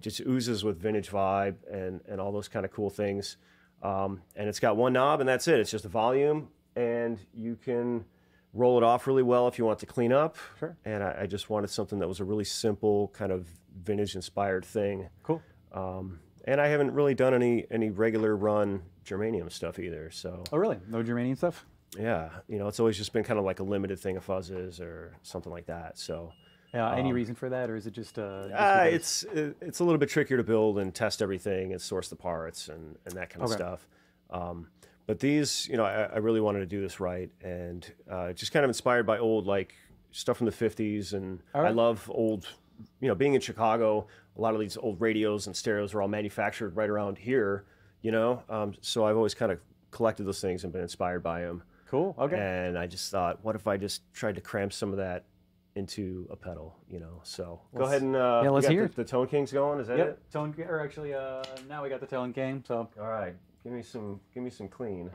B: just oozes with vintage vibe and all those kind of cool things. And it's got one knob, and that's it. It's just a volume, and you can roll it off really well if you want to clean up.
A: Sure.
B: And I just wanted something that was a really simple kind of vintage-inspired thing.
A: Cool.
B: And I haven't really done any regular run germanium stuff either. So.
A: Oh, really? No germanium stuff?
B: Yeah, you know, it's always just been kind of like a limited thing of fuzzes or something like that. So.
A: Yeah. Any reason for that, or is it just?
B: It's a little bit trickier to build and test everything and source the parts and that kind of stuff. But these, you know, I really wanted to do this right, and just kind of inspired by old like stuff from the 50s, and I love old, you know, being in Chicago, a lot of these old radios and stereos are all manufactured right around here, you know, so I've always kind of collected those things and been inspired by them.
A: Cool. Okay.
B: And I just thought, what if I just tried to cram some of that into a pedal, you know? So go ahead and
A: let's hear
B: the Tone Kings going. Is that it?
A: Tone, or actually, now we got the Tone King. So
B: all right, give me some clean.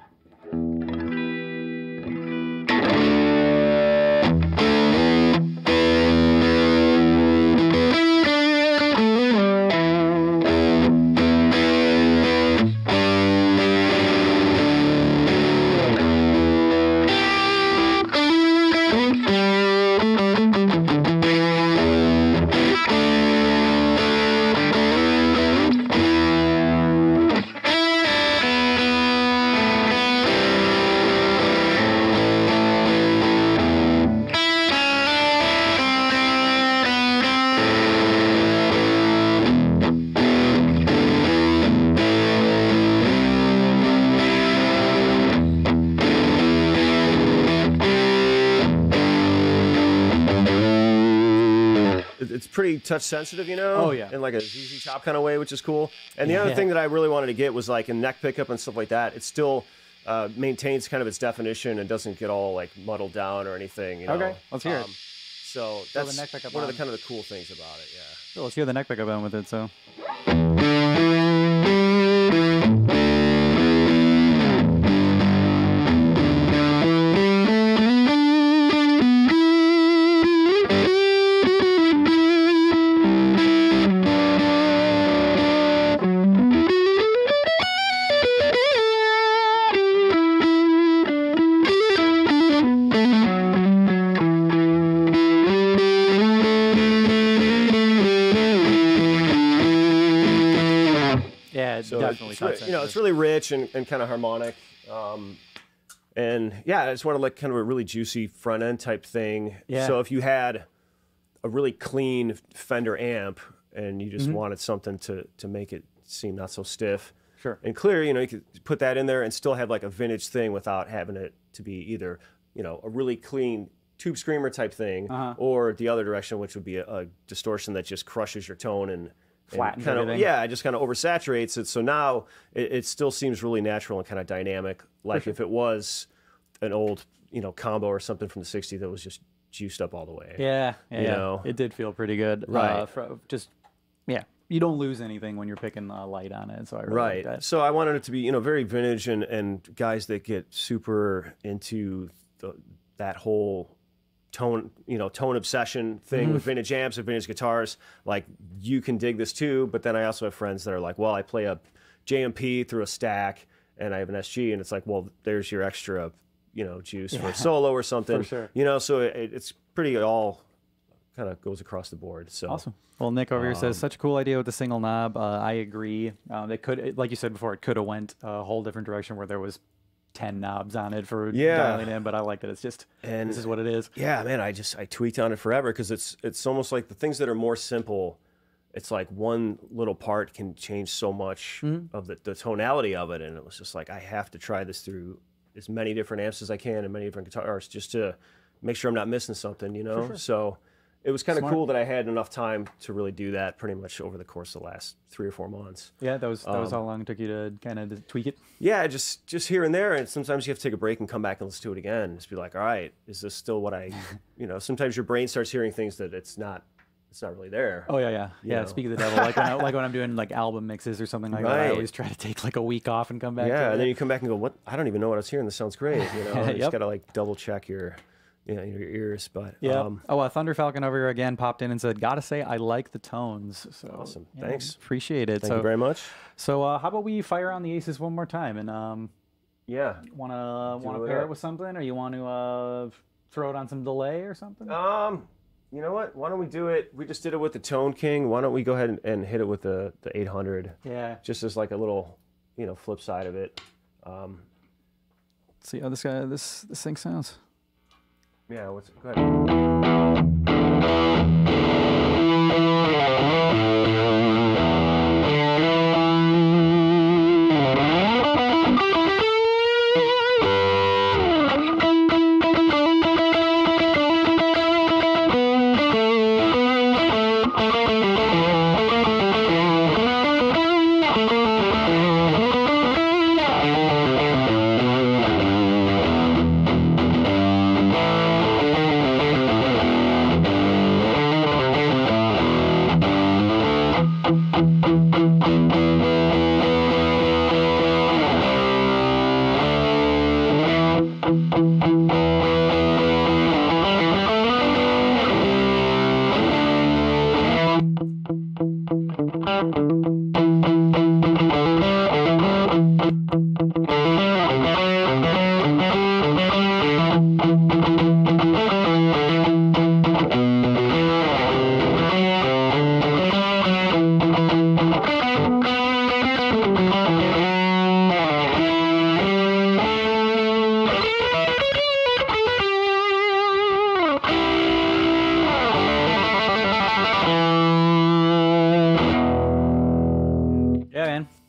B: It's pretty touch sensitive, you know?
A: Oh, yeah.
B: In like a ZZ Top kind of way, which is cool. And the other thing that I really wanted to get was like a neck pickup and stuff like that. It still maintains kind of its definition and doesn't get all like muddled down or anything, you know?
A: Okay, let's hear it.
B: So that's
A: the neck pickup
B: one of
A: on.
B: the kind of the cool things about it, yeah.
A: So let's hear the neck pickup on with it. So.
B: So
A: definitely
B: it's, you know, it's really rich and kind of harmonic. And yeah, I just wanted like kind of a really juicy front end type thing.
A: Yeah.
B: So if you had a really clean Fender amp and you just wanted something to make it seem not so stiff and clear, you know, you could put that in there and still have like a vintage thing without having it to be either, you know, a really clean tube screamer type thing or the other direction, which would be a distortion that just crushes your tone and
A: flattens
B: kind of,
A: everything.
B: yeah, it just kind of oversaturates it. So now it still seems really natural and kind of dynamic, like if it was an old, you know, combo or something from the 60s that was just juiced up all the way.
A: Yeah,
B: you know?
A: It did feel pretty good.
B: Right.
A: You don't lose anything when you're picking light on it. So I really like that.
B: So I wanted it to be, you know, very vintage and guys that get super into that whole tone, you know, tone obsession thing with vintage amps and vintage guitars. Like, you can dig this too, but then I also have friends that are like, well, I play a JMP through a stack and I have an SG, and it's like, well, there's your extra, you know, juice for a solo or something.
A: For sure.
B: You know, so it's pretty all kind of goes across the board. So
A: awesome. Well, Nick over here says, such a cool idea with the single knob. I agree. They could, like you said before, it could have went a whole different direction where there was 10 knobs on it for dialing in, but I like that it's just, and this is what it is.
B: Yeah, man, I tweaked on it forever because it's almost like the things that are more simple, it's like one little part can change so much of the tonality of it, and it was just like, I have to try this through as many different amps as I can and many different guitars just to make sure I'm not missing something, you know? So it was kind of cool that I had enough time to really do that pretty much over the course of the last 3 or 4 months.
A: Yeah, that was how long it took you to kind of tweak it?
B: Yeah, just here and there, and sometimes you have to take a break and come back and listen to it again. Just be like, all right, is this still what I, you know, sometimes your brain starts hearing things that it's not really there.
A: Oh, yeah. Speak of the devil, like when I'm doing like album mixes or something like that, I always try to take like a week off and come back to it.
B: Yeah, and then you come back and go, what? I don't even know what I was hearing. This sounds great. You know, you just got to like double check your ears. But
A: Thunder Falcon over here again popped in and said, gotta say, I like the tones. So
B: awesome. Thanks.
A: Appreciate it.
B: Thank you very much.
A: So how about we fire on the Aces one more time and want to pair it with something, or you want to throw it on some delay or something?
B: You know what? Why don't we do it? We just did it with the Tone King. Why don't we go ahead and hit it with the 800?
A: Yeah.
B: Just as like a little, you know, flip side of it.
A: Let's see how this thing sounds.
B: Yeah. Go ahead.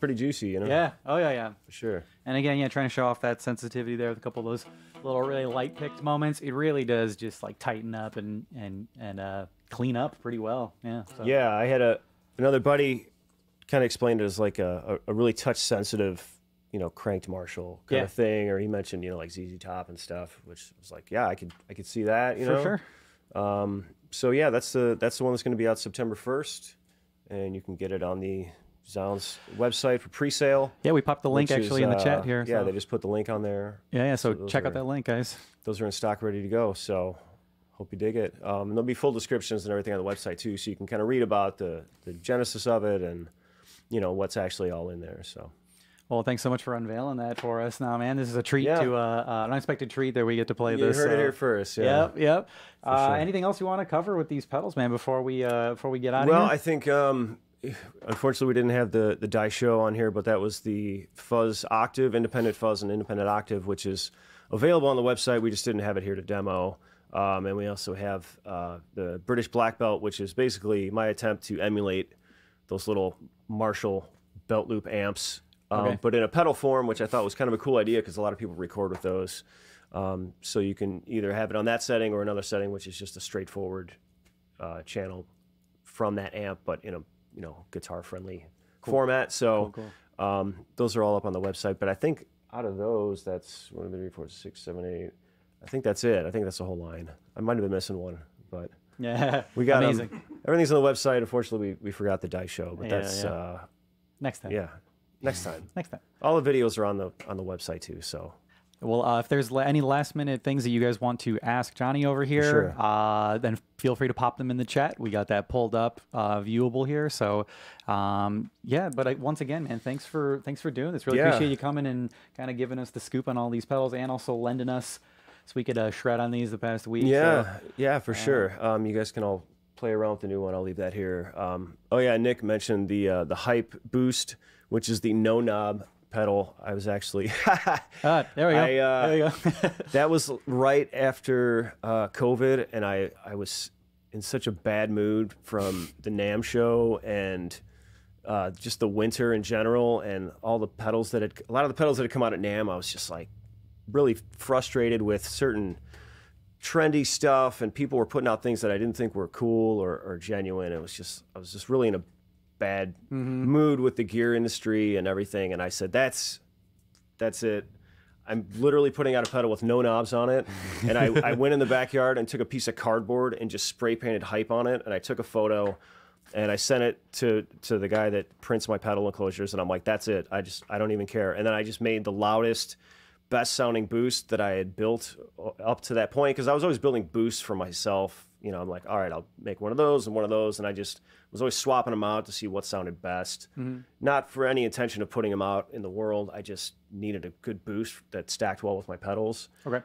B: Pretty juicy, you know?
A: Yeah. Oh, yeah.
B: For sure.
A: And again, yeah, trying to show off that sensitivity there with a couple of those little really light picked moments. It really does just like tighten up and clean up pretty well. Yeah. So.
B: Yeah, I had another buddy kind of explained it as like a really touch sensitive, you know, cranked Marshall kind of thing, or he mentioned, you know, like ZZ Top and stuff, which was like, yeah, I could see that, you know.
A: For
B: sure. So yeah, that's the one that's going to be out September 1st, and you can get it on the zZounds website for pre-sale.
A: Yeah, we popped the link actually in the chat here.
B: Yeah,
A: so.
B: they just put the link on there.
A: Yeah. So check out that link, guys.
B: Those are in stock, ready to go. So hope you dig it. And there'll be full descriptions and everything on the website too, so you can kind of read about the genesis of it and, you know, what's actually all in there. So.
A: Well, thanks so much for unveiling that for us. Now, man, this is a treat to an unexpected treat that we get to play this.
B: You heard it here first. Yeah.
A: Yep.
B: Sure.
A: Anything else you want to cover with these pedals, man, before we get out of here?
B: Well, I think unfortunately we didn't have the Die Show on here, but that was the fuzz octave, independent fuzz and independent octave, which is available on the website. We just didn't have it here to demo. And we also have the British Black Belt, which is basically my attempt to emulate those little Marshall belt loop amps. But in a pedal form, which I thought was kind of a cool idea because a lot of people record with those. So you can either have it on that setting or another setting, which is just a straightforward channel from that amp, but in a guitar-friendly format. So those are all up on the website. But I think out of those, that's 1, 2, 3, 4, 6, 7, 8. I think that's it. I think that's the whole line. I might have been missing one, but
A: yeah,
B: we got
A: amazing.
B: Everything's on the website. Unfortunately, we forgot the Die Show, but that's
A: next time.
B: Yeah. Next time.
A: Next time.
B: All the videos are on the website too. So,
A: well, if there's any last minute things that you guys want to ask Johnny over here, then feel free to pop them in the chat. We got that pulled up, viewable here. So, yeah. But once again, man, thanks for doing this. Really appreciate you coming and kind of giving us the scoop on all these pedals, and also lending us so we could shred on these the past week.
B: Yeah,
A: so,
B: yeah, for sure. You guys can all play around with the new one. I'll leave that here. Oh yeah, Nick mentioned the Hype Boost, which is the no knob pedal. I was actually
A: there we go. There you go.
B: That was right after COVID, and I was in such a bad mood from the NAMM show and just the winter in general, and all the pedals a lot of the pedals that had come out at NAMM. I was just like really frustrated with certain trendy stuff, and people were putting out things that I didn't think were cool or genuine. I was just really in a bad mood with the gear industry and everything, and I said that's it. I'm literally putting out a pedal with no knobs on it, and I went in the backyard and took a piece of cardboard and just spray painted Hype on it, and I took a photo and I sent it to the guy that prints my pedal enclosures, and I'm like, that's it. I don't even care. And then I just made the loudest, best sounding boost that I had built up to that point, because I was always building boosts for myself. You know, I'm like, all right, I'll make one of those and one of those, and I just was always swapping them out to see what sounded best. Not for any intention of putting them out in the world. I just needed a good boost that stacked well with my pedals.
A: Okay.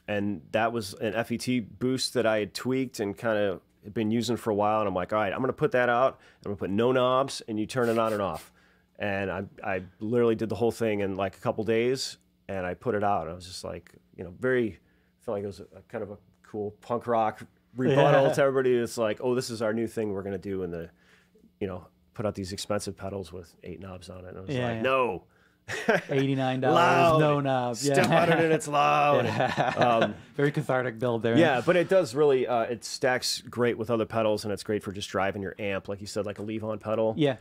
B: and that was an FET boost that I had tweaked and kind of been using for a while. And I'm like, all right, I'm going to put that out. I'm going to put no knobs, and you turn it on and off. And I literally did the whole thing in like a couple days, and I put it out. I was just like, you know, I felt like it was a kind of a cool punk rock rebuttal to everybody. It's like, oh, this is our new thing we're going to do in the, you know, put out these expensive pedals with 8 knobs on it. And I was like, no.
A: $89,
B: loud.
A: no knobs.
B: Step on it and it's loud.
A: Very cathartic build there.
B: Yeah, but it does really, it stacks great with other pedals, and it's great for just driving your amp, like you said, like a leave-on pedal.
A: Yeah.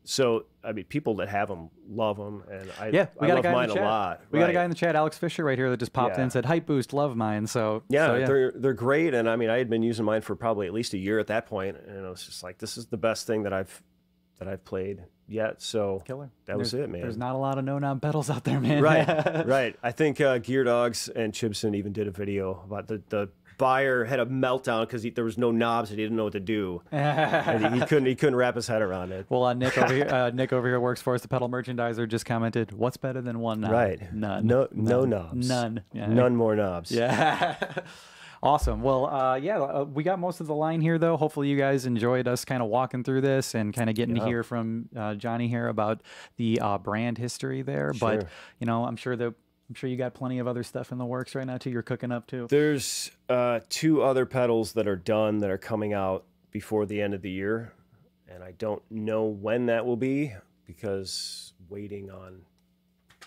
B: So, I mean, people that have them love them, and I love
A: got
B: mine a lot.
A: We got a guy in the chat, Alex Fisher, right here, that just popped in and said, "Hype boost, love mine." So
B: yeah, they're great, and I mean, I had been using mine for probably at least a year at that point, and I was just like, this is the best thing that I've played yet. So
A: killer.
B: That was it, man.
A: There's not a lot of no-knob pedals out there, man.
B: Right, right. I think Gear Dogs and Chibson even did a video about the buyer had a meltdown because there was no knobs and he didn't know what to do. And he couldn't wrap his head around it.
A: Well, Nick over here works for us. The pedal merchandiser just commented, "What's better than one knob?"
B: Right.
A: None.
B: No knobs.
A: None. Yeah.
B: None more knobs.
A: Yeah. Awesome. Well, we got most of the line here, though. Hopefully you guys enjoyed us kind of walking through this and kind of getting to hear from Johnny here about the brand history there. Sure. But, you know, I'm sure you got plenty of other stuff in the works right now, too. You're cooking up, too.
B: There's 2 other pedals that are done that are coming out before the end of the year. And I don't know when that will be because waiting on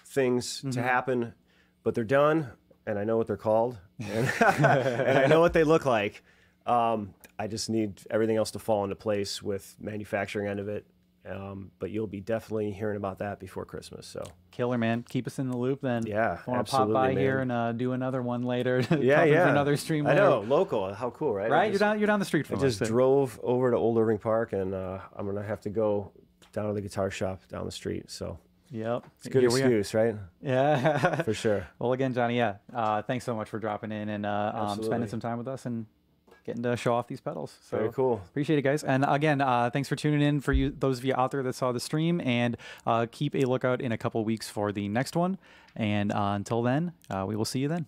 B: things to happen. But they're done, and I know what they're called. And, and I know what they look like. I just need everything else to fall into place with manufacturing end of it. But you'll be definitely hearing about that before Christmas. So
A: killer, man. Keep us in the loop then.
B: Yeah,
A: I want to pop by here and do another one later.
B: Yeah.
A: Another stream.
B: I know, local. How cool, right?
A: Right, you're down the street from us.
B: I just drove over to Old Irving Park, and I'm gonna have to go down to the guitar shop down the street. So.
A: Yep.
B: It's a good excuse, right?
A: Yeah.
B: For sure.
A: Well, again, Johnny, thanks so much for dropping in and spending some time with us and getting to show off these pedals. So
B: very cool.
A: Appreciate it, guys. And again, thanks for tuning in for those of you out there that saw the stream, and keep a lookout in a couple weeks for the next one. And until then, we will see you then.